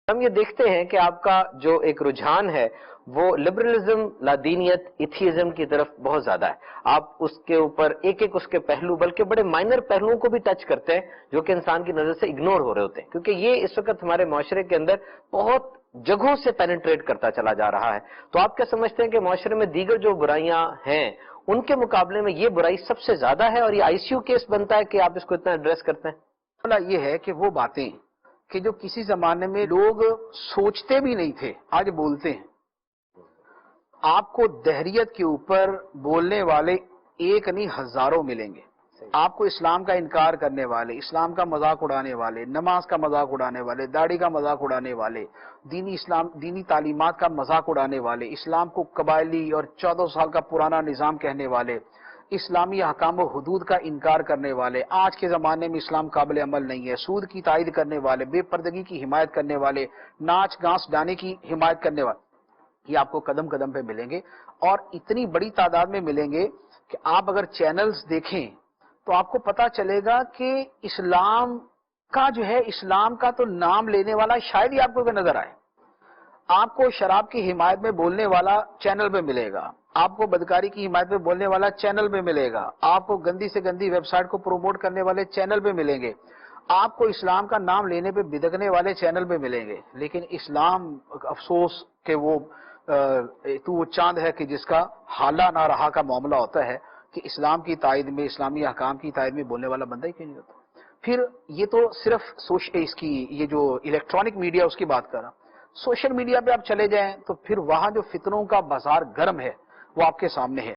ہم یہ دیکھتے ہیں کہ آپ کا جو ایک رجحان ہے وہ لبرلزم، لادینیت، ایتھیزم کی طرف بہت زیادہ ہے. آپ اس کے اوپر ایک ایک اس کے پہلو، بلکہ بڑے مائنر پہلوؤں کو بھی ٹچ کرتے ہیں جو کہ انسان کی نظر سے اگنور ہو رہے ہوتے ہیں، کیونکہ یہ اس وقت ہمارے معاشرے کے اندر بہت جگہوں سے پینیٹریٹ کرتا چلا جا رہا ہے. تو آپ کیا سمجھتے ہیں کہ معاشرے میں دیگر جو برائیاں ہیں ان کے مقابلے میں یہ برائی سب سے زیادہ ہے اور یہ آئی سی یو کیس بنتا ہے کہ آپ اس کو اتنا ایڈریس کرتے ہیں؟ مسئلہ یہ ہے کہ وہ باتیں کہ جو کسی زمانے میں لوگ سوچتے بھی نہیں تھے آج بولتے ہیں. آپ کو دہریت کے اوپر بولنے والے ایک نہیں ہزاروں ملیں گے. آپ کو اسلام کا انکار کرنے والے، اسلام کا مذاق اڑانے والے، نماز کا مذاق اڑانے والے، داڑھی کا مذاق اڑانے والے، دینی تعلیمات کا مذاق اڑانے والے، اسلام کو قبائلی اور 14 سال کا پرانا نظام کہنے والے، اسلامی احکام و حدود کا انکار کرنے والے، آج کے زمانے میں اسلام قابل عمل نہیں ہے، سود کی تائید کرنے والے، بے پردگی کی حمایت کرنے والے، ناچ گانس گانے کی حمایت کرنے والے، یہ آپ کو قدم قدم پہ ملیں گے. اور اتنی بڑی تعداد میں ملیں گے کہ آپ اگر چینلز دیکھیں تو آپ کو پتا چلے گا کہ اسلام کا جو ہے، اسلام کا تو نام لینے والا شاید ہی آپ کو نظر آئے. آپ کو شراب کی حمایت میں بولنے والا چینل پہ ملے گا، آپ کو بدکاری کی حمایت میں بولنے والا چینل پہ ملے گا، آپ کو گندی سے گندی ویب سائٹ کو پروموٹ کرنے والے چینل پہ ملیں گے، آپ کو اسلام کا نام لینے پہ بدکنے والے چینل پہ ملیں گے. لیکن اسلام، افسوس کہ وہ تو وہ چاند ہے کہ جس کا حالہ نہ رہا کا معاملہ ہوتا ہے کہ اسلام کی تائید میں، اسلامی احکام کی تائید میں بولنے والا بندہ ہی کہیں نہیں ہوتا. پھر یہ تو صرف اس کی یہ جو الیکٹرانک میڈیا اس کی بات کر رہا ہوں. سوشل میڈیا پہ آپ چلے جائیں تو پھر وہاں جو فتنوں کا بازار گرم ہے وہ آپ کے سامنے ہے.